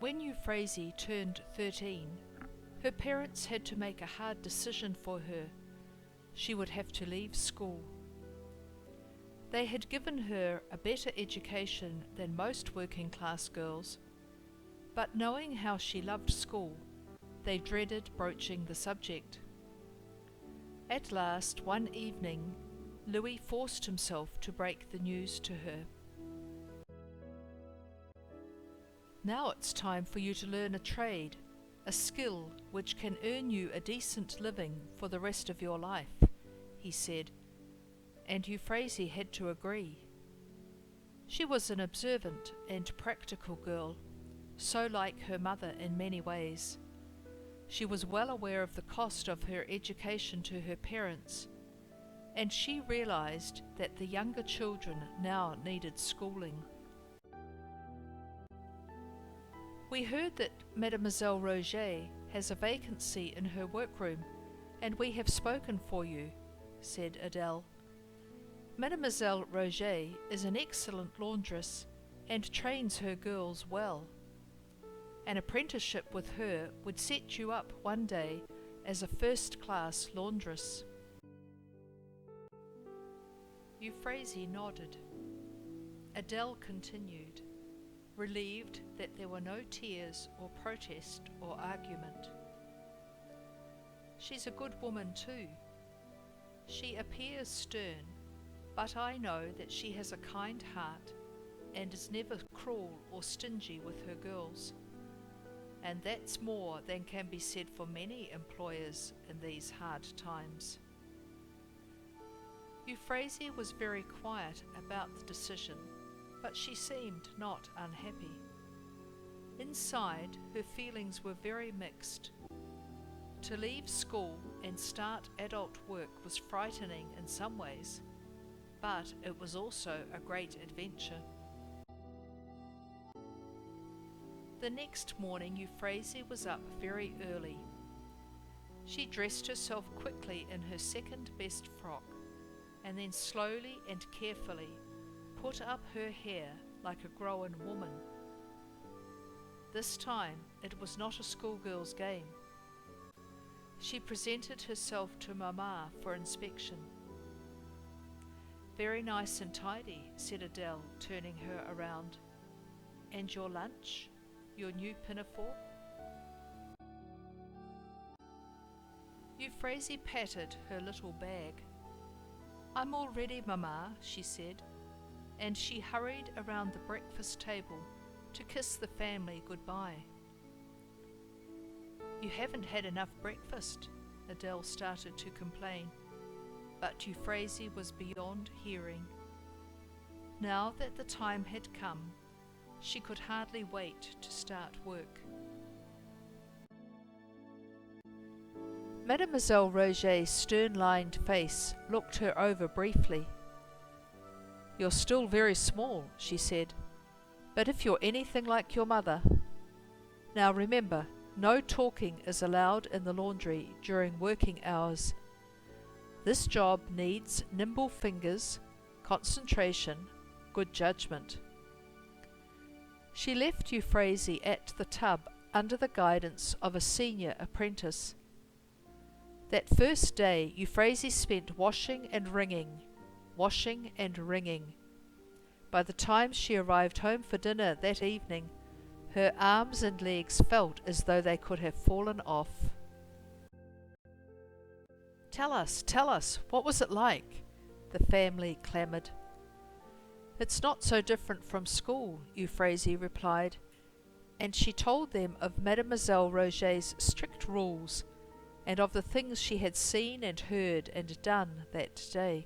When Euphrasie turned 13, her parents had to make a hard decision for her. She would have to leave school. They had given her a better education than most working-class girls, but knowing how she loved school, they dreaded broaching the subject. At last, one evening, Louis forced himself to break the news to her. "Now it's time for you to learn a trade, a skill which can earn you a decent living for the rest of your life," he said, and Euphrasie had to agree. She was an observant and practical girl, so like her mother in many ways. She was well aware of the cost of her education to her parents, and she realized that the younger children now needed schooling. "We heard that Mademoiselle Roger has a vacancy in her workroom, and we have spoken for you," said Adele. "Mademoiselle Roger is an excellent laundress and trains her girls well. An apprenticeship with her would set you up one day as a first-class laundress." Euphrasie nodded. Adele continued, relieved that there were no tears or protest or argument. "She's a good woman too. She appears stern, but I know that she has a kind heart and is never cruel or stingy with her girls. And that's more than can be said for many employers in these hard times." Euphrasie was very quiet about the decision, but she seemed not unhappy. Inside, her feelings were very mixed. To leave school and start adult work was frightening in some ways, but it was also a great adventure. The next morning Euphrasie was up very early. She dressed herself quickly in her second best frock, and then slowly and carefully put up her hair like a grown woman. This time it was not a schoolgirl's game. She presented herself to Mama for inspection. "Very nice and tidy," said Adele, turning her around. "And your lunch? Your new pinafore?" Euphrasie patted her little bag. "I'm all ready, Mama," she said, and she hurried around the breakfast table to kiss the family goodbye. "You haven't had enough breakfast," Adele started to complain, but Euphrasie was beyond hearing. Now that the time had come, she could hardly wait to start work. Mademoiselle Roger's stern-lined face looked her over briefly. "You're still very small," she said, "but if you're anything like your mother. Now remember, no talking is allowed in the laundry during working hours. This job needs nimble fingers, concentration, good judgment." She left Euphrasie at the tub under the guidance of a senior apprentice. That first day Euphrasie spent washing and wringing. By the time she arrived home for dinner that evening, her arms and legs felt as though they could have fallen off. Tell us, what was it like?" the family clamoured. "It's not so different from school," Euphrasie replied, and she told them of Mademoiselle Roger's strict rules and of the things she had seen and heard and done that day.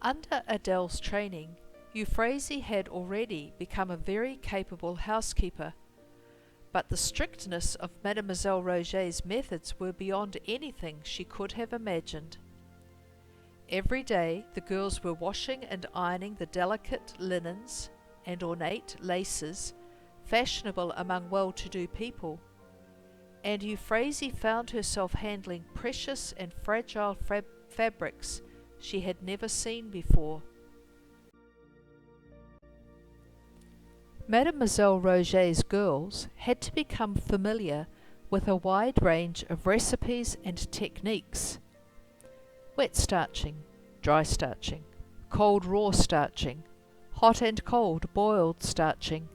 Under Adele's training, Euphrasie had already become a very capable housekeeper, but the strictness of Mademoiselle Roger's methods were beyond anything she could have imagined. Every day the girls were washing and ironing the delicate linens and ornate laces fashionable among well-to-do people, and Euphrasie found herself handling precious and fragile fabrics she had never seen before. Mademoiselle Roget's girls had to become familiar with a wide range of recipes and techniques: wet starching, dry starching, cold raw starching, hot and cold boiled starching,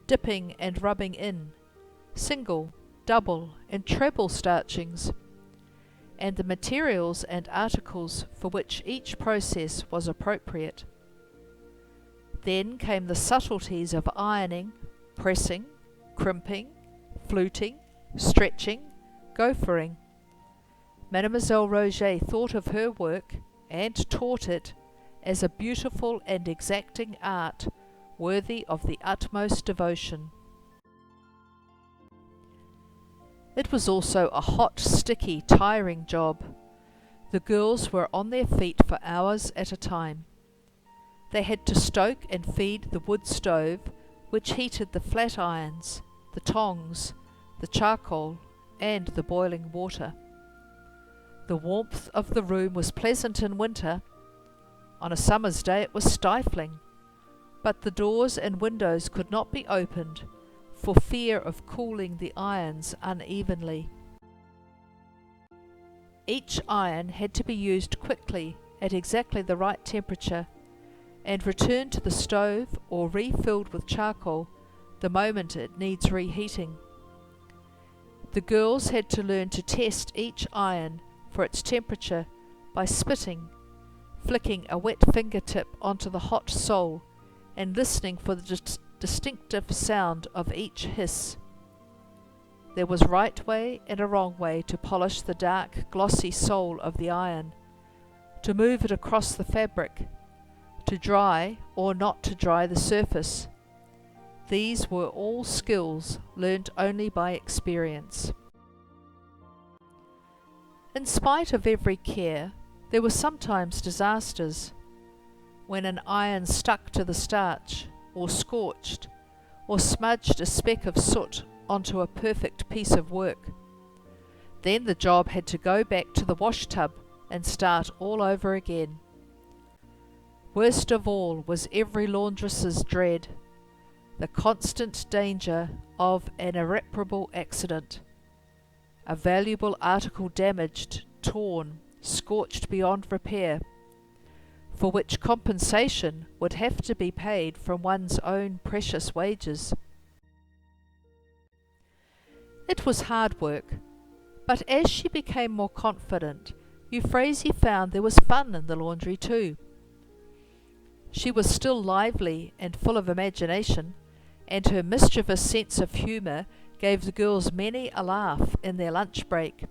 dipping and rubbing in, single, double and treble starchings, and the materials and articles for which each process was appropriate. Then came the subtleties of ironing, pressing, crimping, fluting, stretching, gophering. Mademoiselle Roget thought of her work, and taught it, as a beautiful and exacting art, worthy of the utmost devotion. It was also a hot, sticky, tiring job. The girls were on their feet for hours at a time. They had to stoke and feed the wood stove, which heated the flat irons, the tongs, the charcoal, and the boiling water. The warmth of the room was pleasant in winter. On a summer's day it was stifling, but the doors and windows could not be opened for fear of cooling the irons unevenly. Each iron had to be used quickly at exactly the right temperature, and returned to the stove or refilled with charcoal the moment it needs reheating. The girls had to learn to test each iron for its temperature by spitting, flicking a wet fingertip onto the hot sole, and listening for the distinctive sound of each hiss. There was right way and a wrong way to polish the dark, glossy sole of the iron, to move it across the fabric, to dry or not to dry the surface. These were all skills learnt only by experience. In spite of every care, there were sometimes disasters. When an iron stuck to the starch, or scorched, or smudged a speck of soot onto a perfect piece of work, then the job had to go back to the wash tub and start all over again. Worst of all was every laundress's dread, the constant danger of an irreparable accident, a valuable article damaged, torn, scorched beyond repair, for which compensation would have to be paid from one's own precious wages. It was hard work, but as she became more confident, Euphrasie found there was fun in the laundry too. She was still lively and full of imagination, and her mischievous sense of humour gave the girls many a laugh in their lunch break.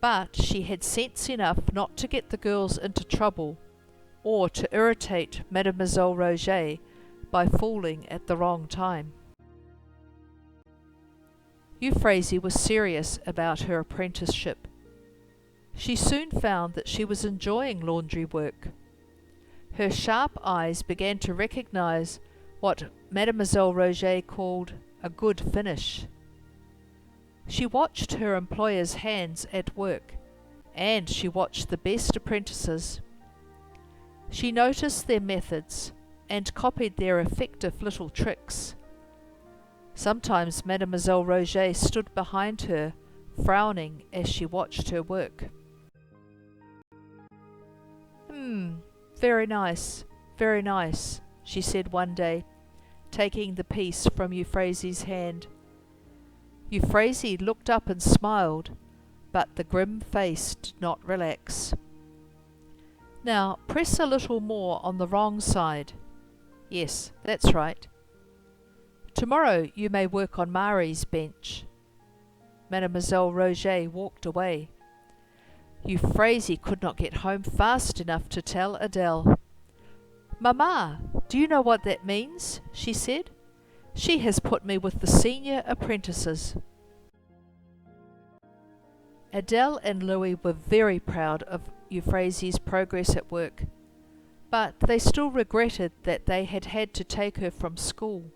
But she had sense enough not to get the girls into trouble, or to irritate Mademoiselle Roget by fooling at the wrong time. Euphrasie was serious about her apprenticeship. She soon found that she was enjoying laundry work. Her sharp eyes began to recognize what Mademoiselle Roget called a good finish. She watched her employer's hands at work, and she watched the best apprentices. She noticed their methods and copied their effective little tricks. Sometimes Mademoiselle Roget stood behind her, frowning as she watched her work. Very nice, she said one day, taking the piece from Euphrasie's hand. Euphrasie looked up and smiled, but the grim face did not relax. Now press a little more on the wrong side. Yes, that's right. Tomorrow you may work on Marie's bench. Mademoiselle Roget walked away. Euphrasie could not get home fast enough to tell Adele. "Mamma, do you know what that means?" she said. "She has put me with the senior apprentices." Adele and Louis were very proud of Euphrasie's progress at work, but they still regretted that they had had to take her from school.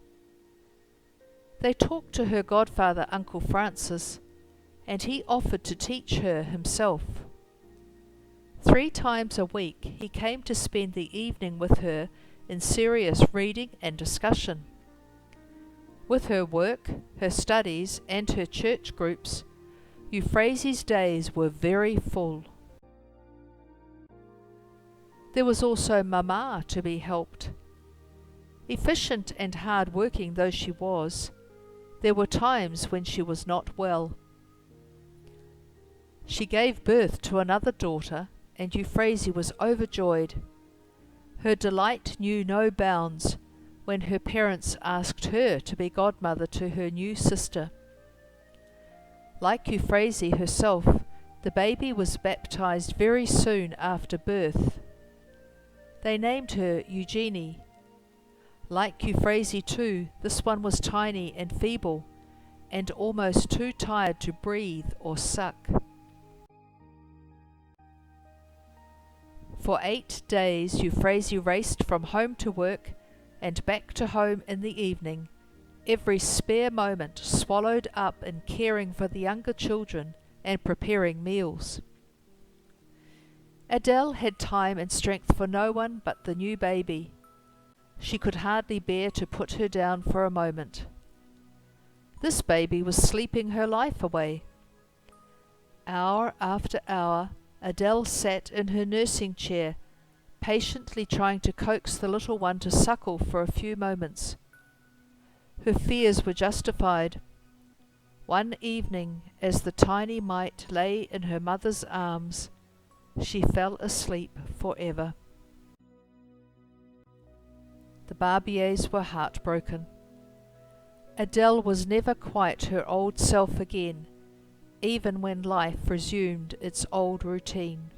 They talked to her godfather, Uncle Francis, and he offered to teach her himself. 3 times a week he came to spend the evening with her in serious reading and discussion. With her work, her studies, and her church groups, Euphrasie's days were very full. There was also Mama to be helped. Efficient and hard-working though she was, there were times when she was not well. She gave birth to another daughter, and Euphrasie was overjoyed. Her delight knew no bounds when her parents asked her to be godmother to her new sister. Like Euphrasie herself, the baby was baptized very soon after birth. They named her Eugenie. Like Euphrasie too, this one was tiny and feeble, and almost too tired to breathe or suck. For 8 days Euphrasie raced from home to work and back to home in the evening, every spare moment swallowed up in caring for the younger children and preparing meals. Adele had time and strength for no one but the new baby. She could hardly bear to put her down for a moment. This baby was sleeping her life away. Hour after hour, Adele sat in her nursing chair, patiently trying to coax the little one to suckle for a few moments. Her fears were justified. One evening, as the tiny mite lay in her mother's arms, she fell asleep forever. The Barbiers were heartbroken. Adele was never quite her old self again, even when life resumed its old routine.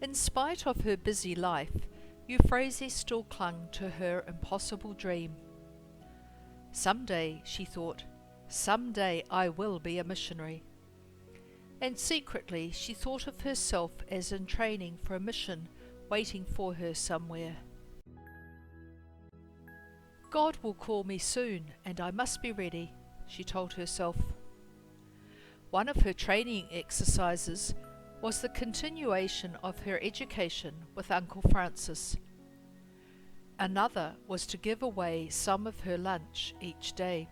In spite of her busy life, Euphrasie still clung to her impossible dream. Someday, she thought, someday I will be a missionary. And secretly she thought of herself as in training for a mission waiting for her somewhere. God will call me soon, and I must be ready, she told herself. One of her training exercises was the continuation of her education with Uncle Francis. Another was to give away some of her lunch each day.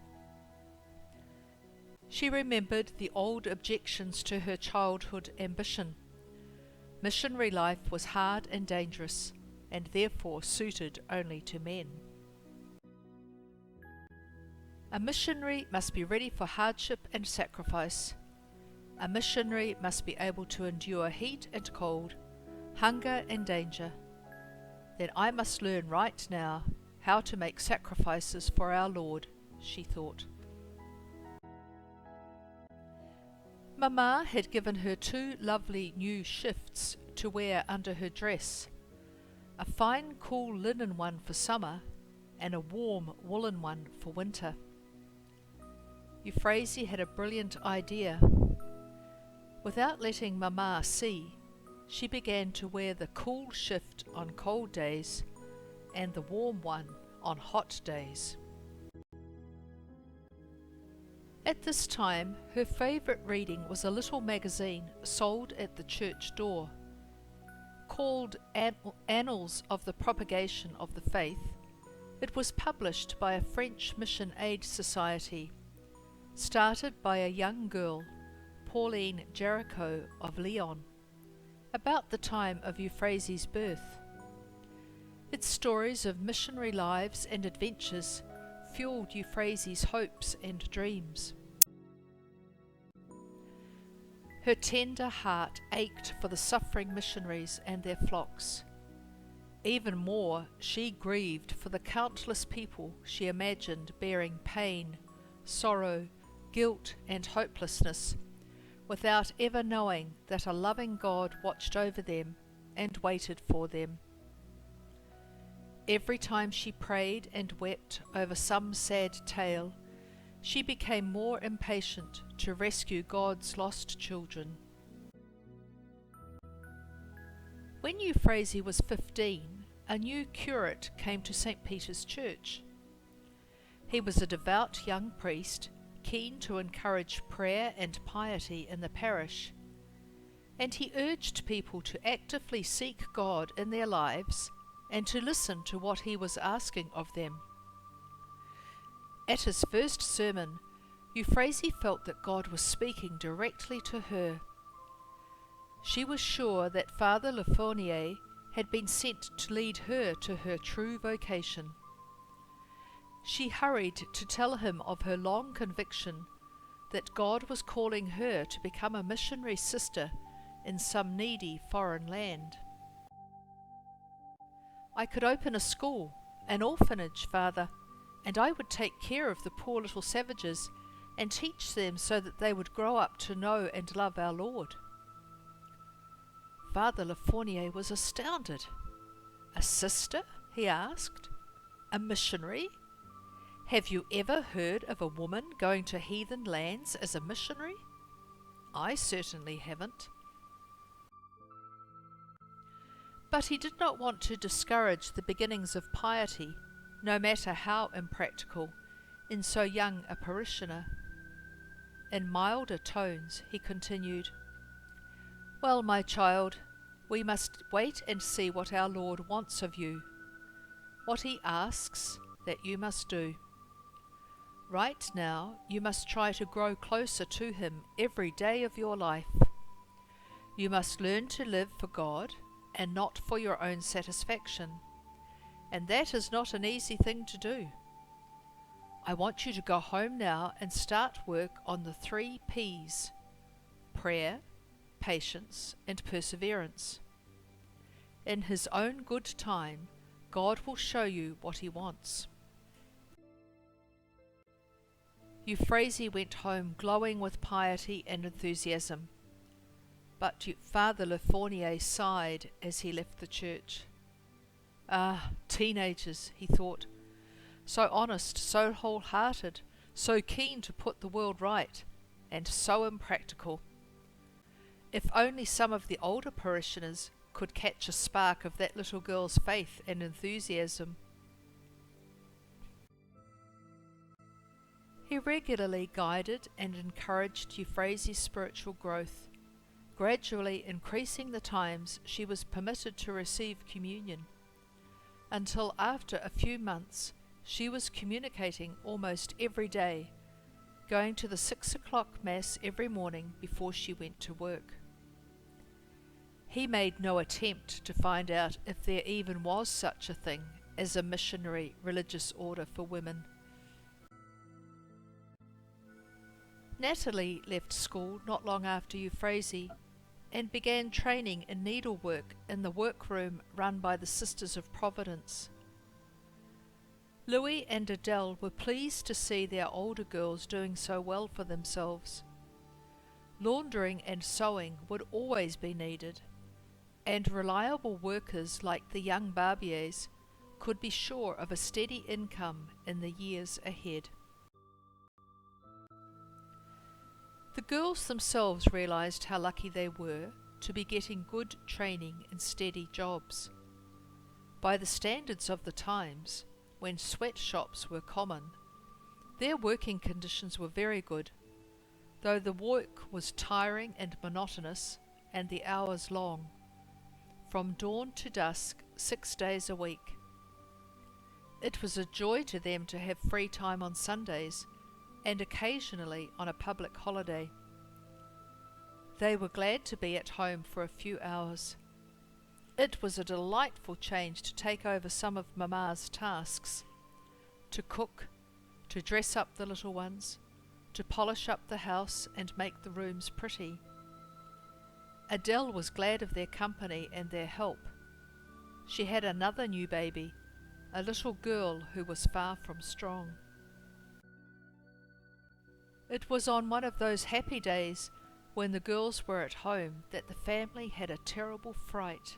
She remembered the old objections to her childhood ambition. Missionary life was hard and dangerous, and therefore suited only to men. A missionary must be ready for hardship and sacrifice. A missionary must be able to endure heat and cold, hunger and danger. Then I must learn right now how to make sacrifices for our Lord, she thought. Mama had given her 2 lovely new shifts to wear under her dress, a fine cool linen one for summer and a warm woolen one for winter. Euphrasie had a brilliant idea. Without letting Mama see, she began to wear the cool shift on cold days and the warm one on hot days. At this time, her favourite reading was a little magazine sold at the church door. Called Annals of the Propagation of the Faith, it was published by a French Mission Aid Society, started by a young girl, Pauline Jericho of Lyon, about the time of Euphrasie's birth. Its stories of missionary lives and adventures fueled Euphrasie's hopes and dreams. Her tender heart ached for the suffering missionaries and their flocks. Even more, she grieved for the countless people she imagined bearing pain, sorrow, guilt and hopelessness, without ever knowing that a loving God watched over them and waited for them. Every time she prayed and wept over some sad tale, she became more impatient to rescue God's lost children. When Euphrasie was 15, a new curate came to St. Peter's Church. He was a devout young priest, keen to encourage prayer and piety in the parish, and he urged people to actively seek God in their lives and to listen to what he was asking of them. At his first sermon, Euphrasie felt that God was speaking directly to her. She was sure that Father Le Fournier had been sent to lead her to her true vocation. She hurried to tell him of her long conviction that God was calling her to become a missionary sister in some needy foreign land. "I could open a school, an orphanage, Father, and I would take care of the poor little savages and teach them so that they would grow up to know and love our Lord." Father Le Fournier was astounded. "A sister?" he asked. "A missionary? Have you ever heard of a woman going to heathen lands as a missionary? I certainly haven't." But he did not want to discourage the beginnings of piety, no matter how impractical, in so young a parishioner. In milder tones he continued, "Well, my child, we must wait and see what our Lord wants of you. What he asks, that you must do. Right now, you must try to grow closer to him every day of your life. You must learn to live for God and not for your own satisfaction, and that is not an easy thing to do. I want you to go home now and start work on the 3 P's: prayer, patience, and perseverance. In his own good time, God will show you what he wants." Euphrasie went home glowing with piety and enthusiasm, but Father Le Fournier sighed as he left the church. "Ah, teenagers," he thought, "so honest, so wholehearted, so keen to put the world right, and so impractical. If only some of the older parishioners could catch a spark of that little girl's faith and enthusiasm." He regularly guided and encouraged Euphrasie's spiritual growth, gradually increasing the times she was permitted to receive communion, until after a few months she was communicating almost every day, going to the 6 o'clock Mass every morning before she went to work. He made no attempt to find out if there even was such a thing as a missionary religious order for women. Natalie left school not long after Euphrasie and began training in needlework in the workroom run by the Sisters of Providence. Louis and Adele were pleased to see their older girls doing so well for themselves. Laundering and sewing would always be needed, and reliable workers like the young Barbiers could be sure of a steady income in the years ahead. The girls themselves realized how lucky they were to be getting good training and steady jobs. By the standards of the times, when sweatshops were common, their working conditions were very good, though the work was tiring and monotonous and the hours long, from dawn to dusk, 6 days a week. It was a joy to them to have free time on Sundays and occasionally on a public holiday. They were glad to be at home for a few hours. It was a delightful change to take over some of Mamma's tasks: to cook, to dress up the little ones, to polish up the house and make the rooms pretty. Adele was glad of their company and their help. She had another new baby, a little girl who was far from strong. It was on one of those happy days when the girls were at home that the family had a terrible fright.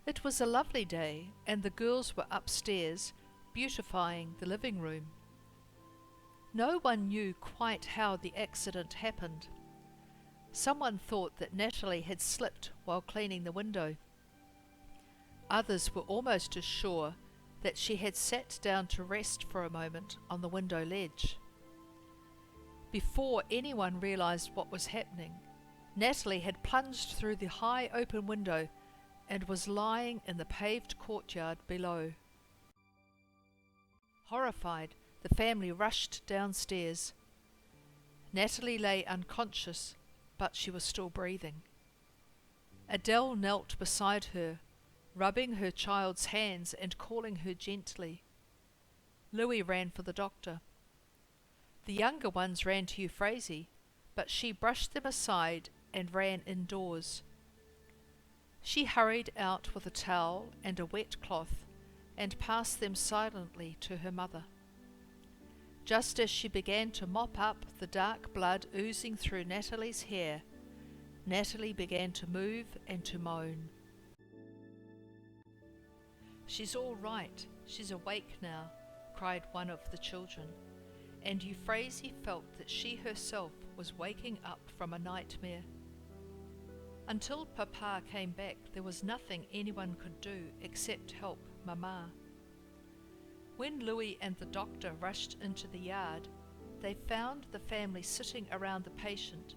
It was a lovely day, and the girls were upstairs beautifying the living room. No one knew quite how the accident happened. Someone thought that Natalie had slipped while cleaning the window. Others were almost as sure that she had sat down to rest for a moment on the window ledge. Before anyone realized what was happening, Natalie had plunged through the high open window and was lying in the paved courtyard below. Horrified, the family rushed downstairs. Natalie lay unconscious, but she was still breathing. Adele knelt beside her, rubbing her child's hands and calling her gently. Louis ran for the doctor. The younger ones ran to Euphrasie, but she brushed them aside and ran indoors. She hurried out with a towel and a wet cloth and passed them silently to her mother. Just as she began to mop up the dark blood oozing through Natalie's hair, Natalie began to move and to moan. "She's all right, she's awake now," cried one of the children, and Euphrasie felt that she herself was waking up from a nightmare. Until Papa came back, there was nothing anyone could do except help Mama. When Louis and the doctor rushed into the yard, they found the family sitting around the patient,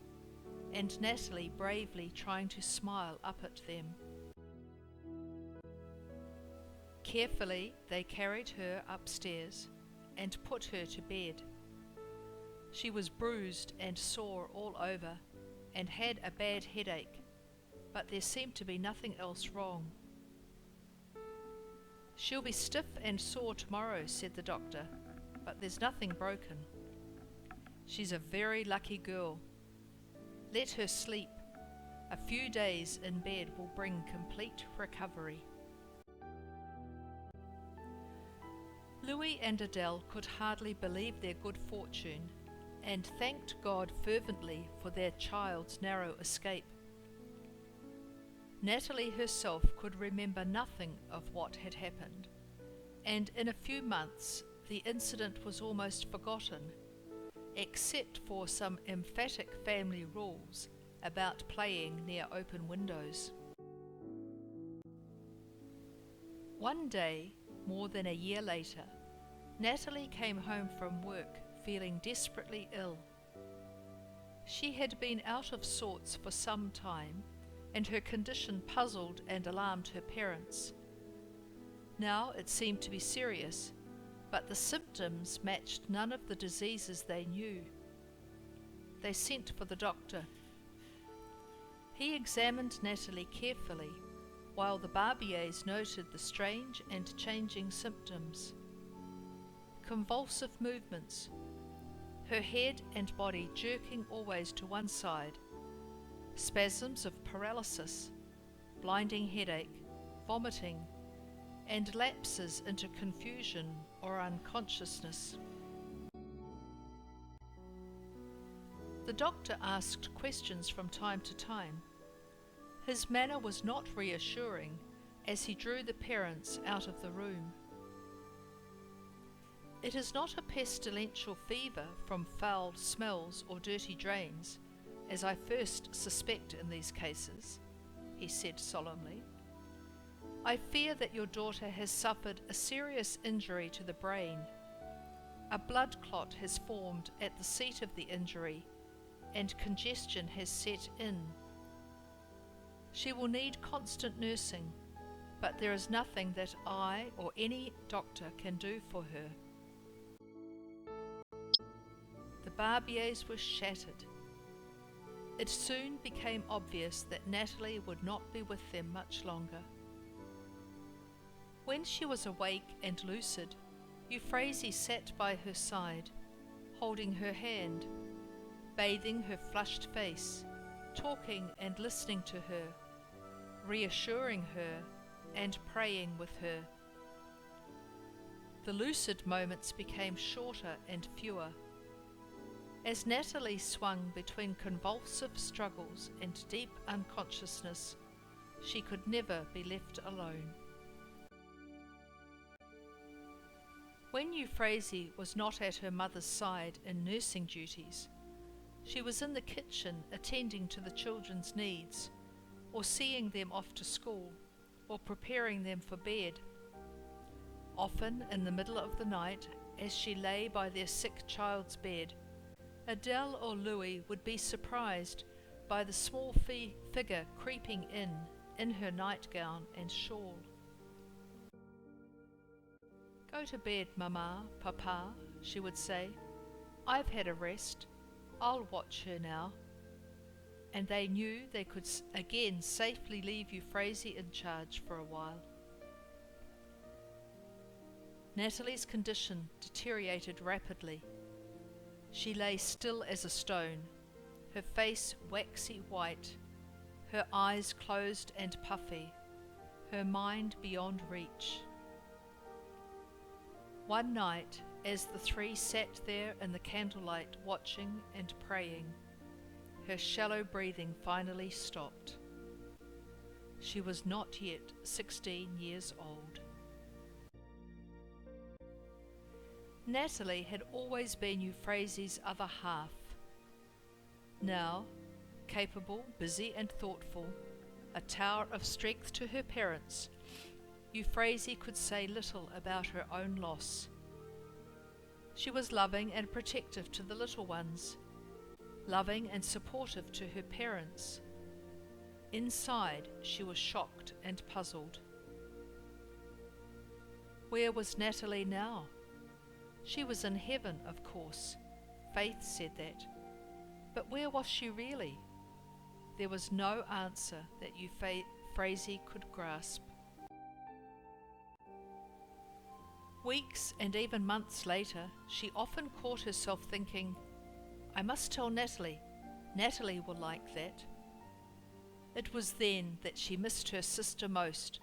and Natalie bravely trying to smile up at them. Carefully, they carried her upstairs and put her to bed. She was bruised and sore all over and had a bad headache, but there seemed to be nothing else wrong. "She'll be stiff and sore tomorrow," said the doctor, "but there's nothing broken. She's a very lucky girl. Let her sleep. A few days in bed will bring complete recovery." Louis and Adele could hardly believe their good fortune and thanked God fervently for their child's narrow escape. Natalie herself could remember nothing of what had happened, and in a few months the incident was almost forgotten, except for some emphatic family rules about playing near open windows. One day, more than a year later, Natalie came home from work feeling desperately ill. She had been out of sorts for some time, and her condition puzzled and alarmed her parents. Now it seemed to be serious, but the symptoms matched none of the diseases they knew. They sent for the doctor. He examined Natalie carefully, while the Barbiers noted the strange and changing symptoms. Convulsive movements, her head and body jerking always to one side, spasms of paralysis, blinding headache, vomiting, and lapses into confusion or unconsciousness. The doctor asked questions from time to time. His manner was not reassuring as he drew the parents out of the room. "It is not a pestilential fever from foul smells or dirty drains, as I first suspect in these cases," he said solemnly. "I fear that your daughter has suffered a serious injury to the brain. A blood clot has formed at the seat of the injury, and congestion has set in. She will need constant nursing, but there is nothing that I or any doctor can do for her." The Barbiers were shattered. It soon became obvious that Natalie would not be with them much longer. When she was awake and lucid, Euphrasie sat by her side, holding her hand, bathing her flushed face, talking and listening to her, reassuring her and praying with her. The lucid moments became shorter and fewer. As Natalie swung between convulsive struggles and deep unconsciousness, she could never be left alone. When Euphrasie was not at her mother's side in nursing duties, she was in the kitchen attending to the children's needs, or seeing them off to school, or preparing them for bed. Often in the middle of the night, as she lay by their sick child's bed, Adele or Louis would be surprised by the small figure creeping in in her nightgown and shawl. "Go to bed, Mama, Papa," she would say. "I've had a rest. I'll watch her now." And they knew they could again safely leave Euphrasie in charge for a while. Natalie's condition deteriorated rapidly. She lay still as a stone, her face waxy white, her eyes closed and puffy, her mind beyond reach. One night, as the three sat there in the candlelight watching and praying, her shallow breathing finally stopped. She was not yet 16 years old. Natalie had always been Euphrasie's other half. Now, capable, busy and thoughtful, a tower of strength to her parents, Euphrasie could say little about her own loss. She was loving and protective to the little ones, loving and supportive to her parents. Inside, she was shocked and puzzled. Where was Natalie now? She was in heaven, of course. Faith said that. But where was she really? There was no answer that Euphrasie could grasp. Weeks and even months later, she often caught herself thinking, "I must tell Natalie. Natalie will like that." It was then that she missed her sister most,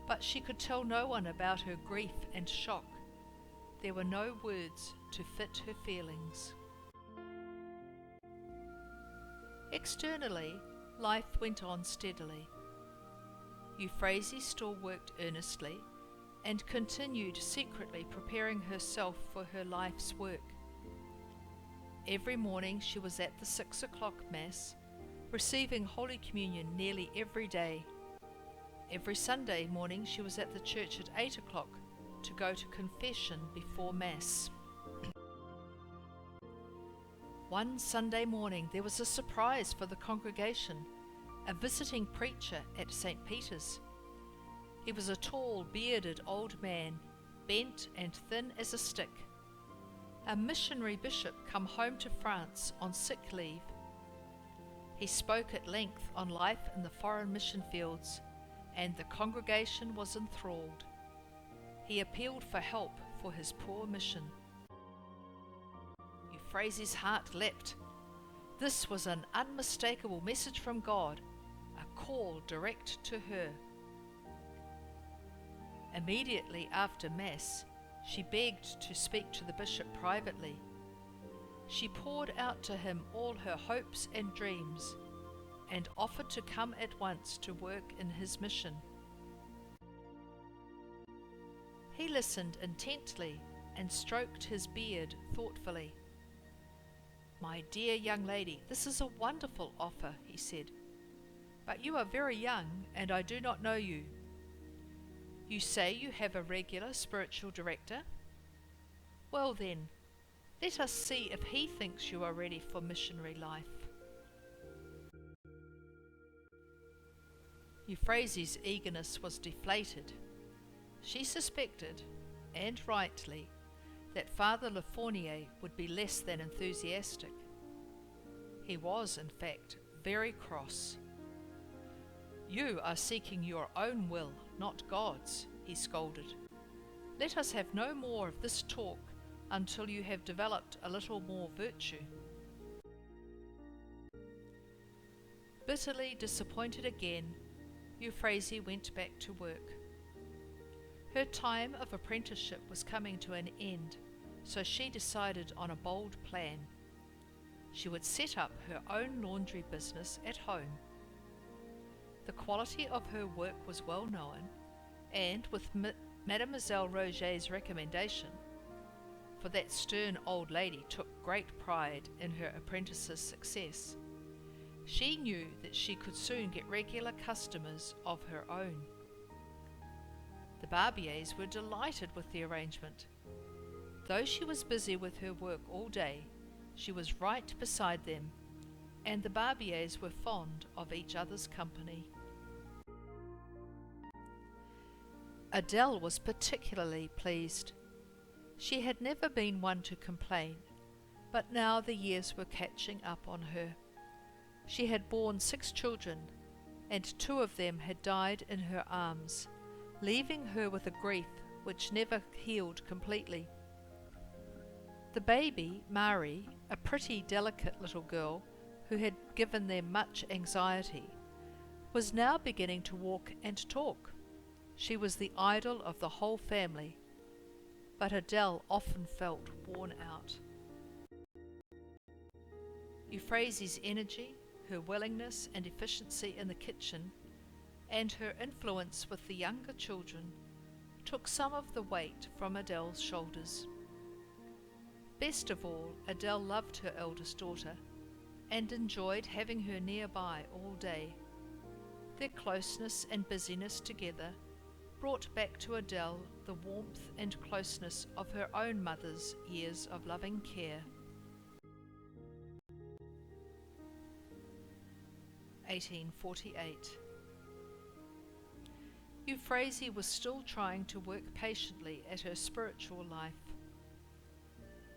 but she could tell no one about her grief and shock. There were no words to fit her feelings. Externally, life went on steadily. Euphrasie still worked earnestly and continued secretly preparing herself for her life's work. Every morning she was at the 6 o'clock Mass, receiving Holy Communion nearly every day. Every Sunday morning she was at the church at 8 o'clock to go to confession before Mass. One Sunday morning there was a surprise for the congregation, a visiting preacher at St. Peter's. He was a tall, bearded old man, bent and thin as a stick. A missionary bishop come home to France on sick leave. He spoke at length on life in the foreign mission fields, and the congregation was enthralled. He appealed for help for his poor mission. Euphrasie's heart leapt. This was an unmistakable message from God, a call direct to her. Immediately after Mass, she begged to speak to the bishop privately. She poured out to him all her hopes and dreams, and offered to come at once to work in his mission. He listened intently and stroked his beard thoughtfully. "My dear young lady, this is a wonderful offer," he said. "But you are very young, and I do not know you. You say you have a regular spiritual director? Well then, let us see if he thinks you are ready for missionary life." Euphrasie's eagerness was deflated. She suspected, and rightly, that Father Le Fournier would be less than enthusiastic. He was, in fact, very cross. "You are seeking your own will, not God's," he scolded. "Let us have no more of this talk until you have developed a little more virtue." Bitterly disappointed again, Euphrasie went back to work. Her time of apprenticeship was coming to an end, so she decided on a bold plan. She would set up her own laundry business at home. The quality of her work was well known, and with Mademoiselle Roget's recommendation, for that stern old lady took great pride in her apprentice's success, she knew that she could soon get regular customers of her own. The Barbiers were delighted with the arrangement. Though she was busy with her work all day, she was right beside them, and the Barbiers were fond of each other's company. Adele was particularly pleased. She had never been one to complain, but now the years were catching up on her. She had borne 6 children, and 2 of them had died in her arms, leaving her with a grief which never healed completely. The baby, Mari, a pretty delicate little girl who had given them much anxiety, was now beginning to walk and talk. She was the idol of the whole family, but Adele often felt worn out. Euphrasie's energy, her willingness and efficiency in the kitchen, and her influence with the younger children took some of the weight from Adele's shoulders. Best of all, Adele loved her eldest daughter and enjoyed having her nearby all day. Their closeness and busyness together brought back to Adele the warmth and closeness of her own mother's years of loving care. 1848. Euphrasie was still trying to work patiently at her spiritual life.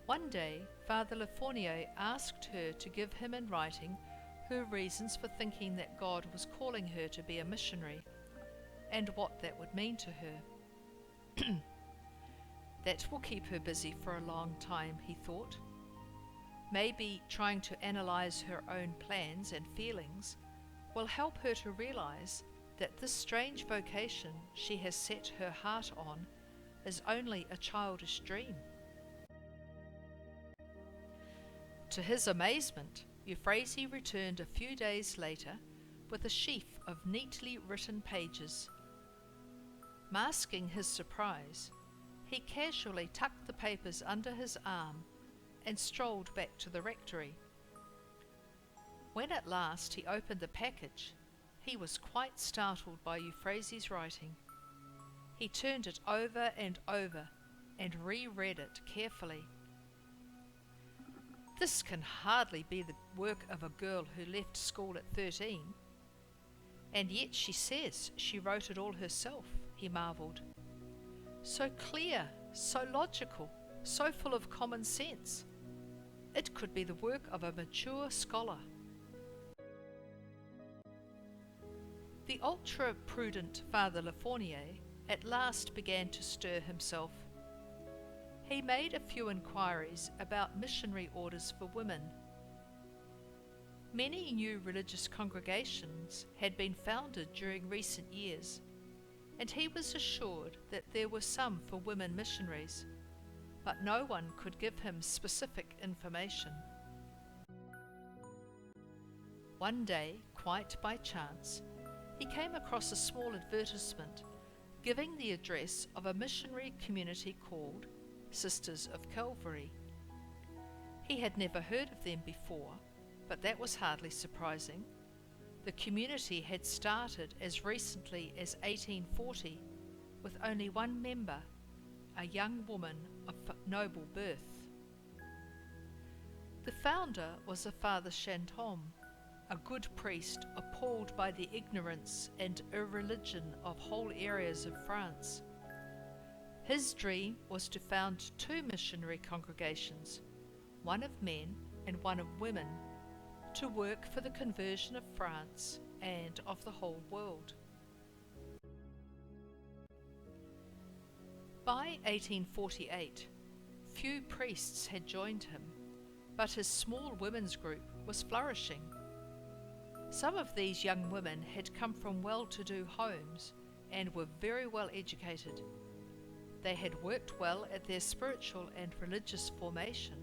One day, Father Le Fournier asked her to give him in writing her reasons for thinking that God was calling her to be a missionary, and what that would mean to her. That will keep her busy for a long time, he thought. Maybe trying to analyze her own plans and feelings will help her to realize that this strange vocation she has set her heart on is only a childish dream. To his amazement, Euphrasie returned a few days later with a sheaf of neatly written pages. Masking his surprise, he casually tucked the papers under his arm and strolled back to the rectory. When at last he opened the package, he was quite startled by Euphrasie's writing. He turned it over and over and reread it carefully. This can hardly be the work of a girl who left school at 13. And yet she says she wrote it all herself, he marvelled. So clear, so logical, so full of common sense. It could be the work of a mature scholar. The ultra-prudent Father Le Fournier at last began to stir himself. He made a few inquiries about missionary orders for women. Many new religious congregations had been founded during recent years, and he was assured that there were some for women missionaries, but no one could give him specific information. One day, quite by chance, he came across a small advertisement giving the address of a missionary community called Sisters of Calvary. He had never heard of them before, but that was hardly surprising. The community had started as recently as 1840 with only one member, a young woman of noble birth. The founder was a Father Chantôme, a good priest appalled by the ignorance and irreligion of whole areas of France. His dream was to found 2 missionary congregations, one of men and one of women, to work for the conversion of France and of the whole world. By 1848, few priests had joined him, but his small women's group was flourishing. Some of these young women had come from well-to-do homes and were very well educated. They had worked well at their spiritual and religious formation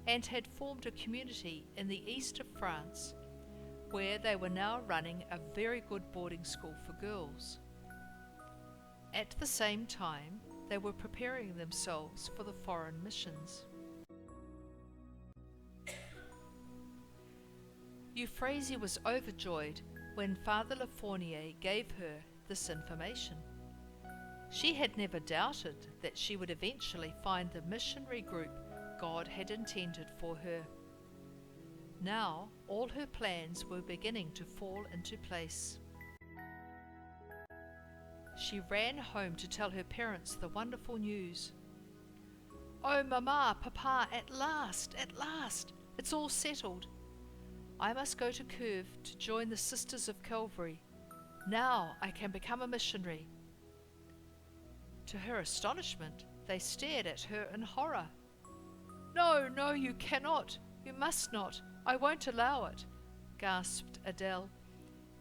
and had formed a community in the east of France where they were now running a very good boarding school for girls. At the same time, they were preparing themselves for the foreign missions. Euphrasie was overjoyed when Father Le Fournier gave her this information. She had never doubted that she would eventually find the missionary group God had intended for her. Now all her plans were beginning to fall into place. She ran home to tell her parents the wonderful news. "Oh, Mama, Papa, at last, it's all settled. I must go to Curve to join the Sisters of Calvary. Now I can become a missionary." To her astonishment, they stared at her in horror. "No, no, you cannot. You must not. I won't allow it," gasped Adele,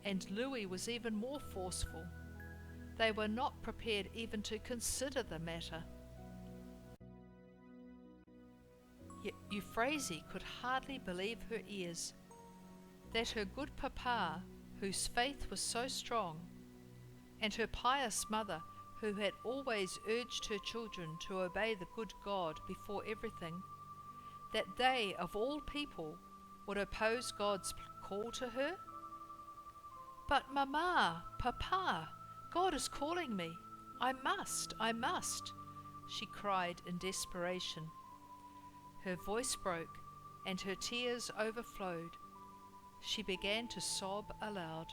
and Louis was even more forceful. They were not prepared even to consider the matter. Yet Euphrasie could hardly believe her ears. That her good papa, whose faith was so strong, and her pious mother, who had always urged her children to obey the good God before everything, that they, of all people, would oppose God's call to her? "But Mama, Papa, God is calling me. I must, she cried in desperation. Her voice broke and her tears overflowed. She began to sob aloud.